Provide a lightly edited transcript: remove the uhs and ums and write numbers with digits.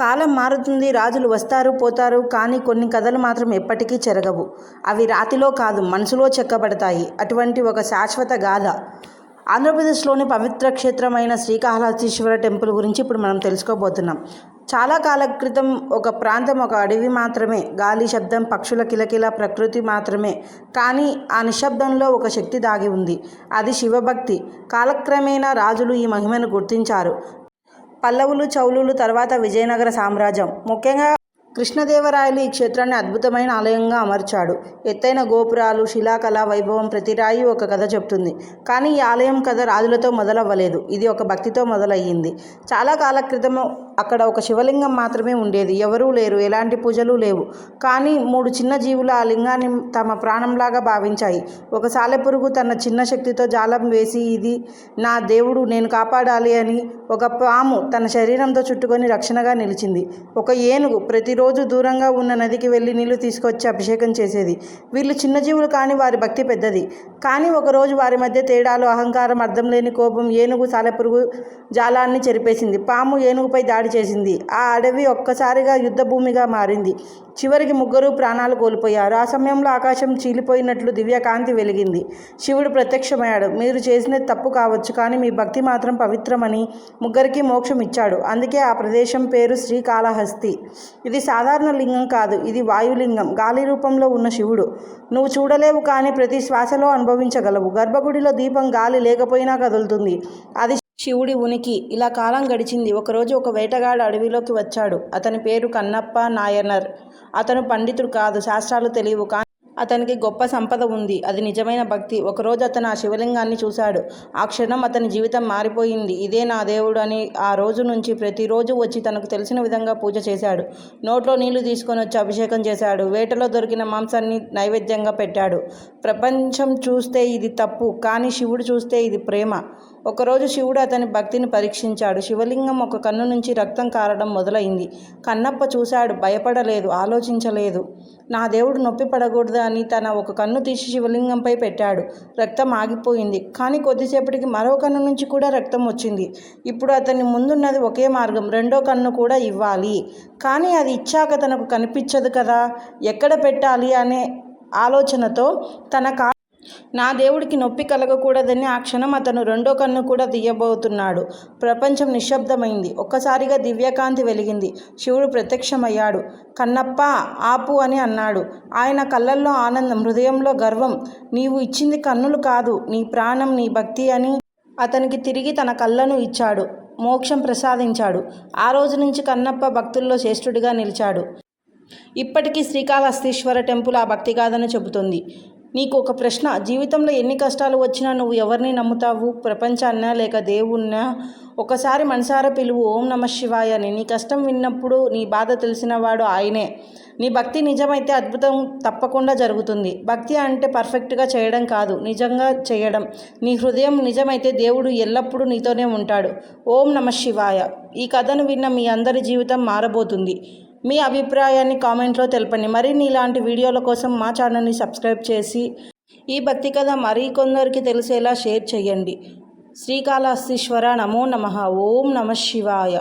కాలం మారుతుంది, రాజులు వస్తారు పోతారు, కానీ కొన్ని కథలు మాత్రం ఎప్పటికీ చెరగవు. అవి రాతిలో కాదు మనసులో చెక్కబడతాయి. అటువంటి ఒక శాశ్వత గాథ ఆంధ్రప్రదేశ్లోని పవిత్ర క్షేత్రమైన శ్రీకాళహస్తీశ్వర టెంపుల్ గురించి ఇప్పుడు మనం తెలుసుకోబోతున్నాం. చాలా కాలం క్రితం ఒక ప్రాంతం ఒక అడవి మాత్రమే. గాలి శబ్దం, పక్షుల కిలకిల, ప్రకృతి మాత్రమే. కానీ ఆ నిశ్శబ్దంలో ఒక శక్తి దాగి ఉంది. అది శివభక్తి. కాలక్రమేణా రాజులు ఈ మహిమను గుర్తించారు. పల్లవులు, చౌలులు, తర్వాత విజయనగర సామ్రాజ్యం, ముఖ్యంగా కృష్ణదేవరాయలు ఈ క్షేత్రాన్ని అద్భుతమైన ఆలయంగా అమర్చాడు. ఎత్తైన గోపురాలు, శిలాకళ వైభవం, ప్రతి రాయి ఒక కథ చెప్తుంది. కానీ ఈ ఆలయం కథ రాజులతో మొదలవ్వలేదు. ఇది ఒక భక్తితో మొదలయ్యింది. చాలా కాల క్రితం అక్కడ ఒక శివలింగం మాత్రమే ఉండేది. ఎవరూ లేరు, ఎలాంటి పూజలు లేవు. కానీ 3 చిన్న జీవులు ఆ లింగాన్ని తమ ప్రాణంలాగా భావించాయి. ఒక సాలెపురుగు తన చిన్న శక్తితో జాలం వేసి ఇది నా దేవుడు, నేను కాపాడాలి అని. ఒక పాము తన శరీరంతో చుట్టుకొని రక్షణగా నిలిచింది. ఒక ఏనుగు ప్రతిరోజు దూరంగా ఉన్న నదికి వెళ్ళి నీళ్లు తీసుకొచ్చి అభిషేకం చేసేది. వీళ్ళు చిన్న జీవులు, కానీ వారి భక్తి పెద్దది. కానీ ఒకరోజు వారి మధ్య తేడాలు, అహంకారం, అర్థం లేని కోపం. ఏనుగు సాలెపురుగు జాలాన్ని చెరిపేసింది. పాము ఏనుగుపై దాడి చేసింది. ఆ అడవి ఒక్కసారిగా యుద్ధ భూమిగా మారింది. చివరికి ముగ్గురు ప్రాణాలు కోల్పోయారు. ఆ సమయంలో ఆకాశం చీలిపోయినట్లు దివ్యకాంతి వెలిగింది. శివుడు ప్రత్యక్షమయ్యాడు. మీరు చేసినది తప్పు కావచ్చు, కానీ మీ భక్తి మాత్రం పవిత్రమని ముగ్గురికి మోక్షం ఇచ్చాడు. అందుకే ఆ ప్రదేశం పేరు శ్రీకాళహస్తి. ఇది సాధారణ లింగం కాదు, ఇది వాయులింగం, గాలి రూపంలో ఉన్న శివుడు. నువ్వు చూడలేవు, కానీ ప్రతి శ్వాసలో అనుభవించగలవు. గర్భగుడిలో దీపం గాలి లేకపోయినా కదులుతుంది. అది శివుడి ఉనికి. ఇలా కాలం గడిచింది. ఒకరోజు ఒక వేటగాడు అడవిలోకి వచ్చాడు. అతని పేరు కన్నప్ప నాయనర్. అతను పండితుడు కాదు, శాస్త్రాలు తెలియవు, కానీ అతనికి గొప్ప సంపద ఉంది. అది నిజమైన భక్తి. ఒకరోజు అతను ఆ శివలింగాన్ని చూశాడు. ఆ క్షణం అతని జీవితం మారిపోయింది. ఇదే నా దేవుడు అని ఆ రోజు నుంచి ప్రతిరోజు వచ్చి తనకు తెలిసిన విధంగా పూజ చేశాడు. నోట్లో నీళ్లు తీసుకొని వచ్చి అభిషేకం చేశాడు. వేటలో దొరికిన మాంసాన్ని నైవేద్యంగా పెట్టాడు. ప్రపంచం చూస్తే ఇది తప్పు, కానీ శివుడు చూస్తే ఇది ప్రేమ. ఒకరోజు శివుడు అతని భక్తిని పరీక్షించాడు. శివలింగం ఒక కన్ను నుంచి రక్తం కారడం మొదలైంది. కన్నప్ప చూశాడు, భయపడలేదు, ఆలోచించలేదు. నా దేవుడు నొప్పి పడకూడదు అని తన ఒక కన్ను తీసి శివలింగంపై పెట్టాడు. రక్తం ఆగిపోయింది. కానీ కొద్దిసేపటికి మరో కన్ను నుంచి కూడా రక్తం వచ్చింది. ఇప్పుడు అతని ముందున్నది ఒకే మార్గం, రెండో కన్ను కూడా ఇవ్వాలి. కానీ అది ఇచ్చాక తనకు కనిపించదు కదా, ఎక్కడ పెట్టాలి అనే ఆలోచనతో నా దేవుడికి నొప్పి కలగకూడదని ఆ క్షణం అతను రెండో కన్ను కూడా తీయబోతున్నాడు. ప్రపంచం నిశ్శబ్దమైంది. ఒక్కసారిగా దివ్యకాంతి వెలిగింది. శివుడు ప్రత్యక్షమయ్యాడు. కన్నప్ప ఆపు అని అన్నాడు. ఆయన కళ్ళల్లో ఆనందం, హృదయంలో గర్వం. నీవు ఇచ్చింది కన్నులు కాదు, నీ ప్రాణం, నీ భక్తి అని అతనికి తిరిగి తన కళ్ళను ఇచ్చాడు. మోక్షం ప్రసాదించాడు. ఆ రోజు నుంచి కన్నప్ప భక్తుల్లో శ్రేష్ఠుడిగా నిలిచాడు. ఇప్పటికీ శ్రీకాళహస్తీశ్వర టెంపుల్ ఆ భక్తి గాథను చెబుతుంది. నీకు ఒక ప్రశ్న, జీవితంలో ఎన్ని కష్టాలు వచ్చినా నువ్వు ఎవరిని నమ్ముతావు? ప్రపంచాన్నా లేక దేవుణ్ణా? ఒకసారి మనసారా పిలువు ఓం నమః శివాయ అని. నీ కష్టం విన్నప్పుడు నీ బాధ తెలిసినవాడు ఆయనే. నీ భక్తి నిజమైతే అద్భుతం తప్పకుండా జరుగుతుంది. భక్తి అంటే పర్ఫెక్ట్గా చేయడం కాదు, నిజంగా చేయడం. నీ హృదయం నిజమైతే దేవుడు ఎల్లప్పుడూ నీతోనే ఉంటాడు. ఓం నమః శివాయ. ఈ కథను విన్న మీ అందరి జీవితం మారబోతుంది. మీ అభిప్రాయాన్ని కామెంట్లో తెలపండి. మరిన్ని ఇలాంటి వీడియోల కోసం మా ఛానల్ని సబ్స్క్రైబ్ చేసి ఈ భక్తి కథ మరికొందరికి తెలిసేలా షేర్ చేయండి. శ్రీకాళహస్తీశ్వర నమో నమః. ఓం నమః శివాయ.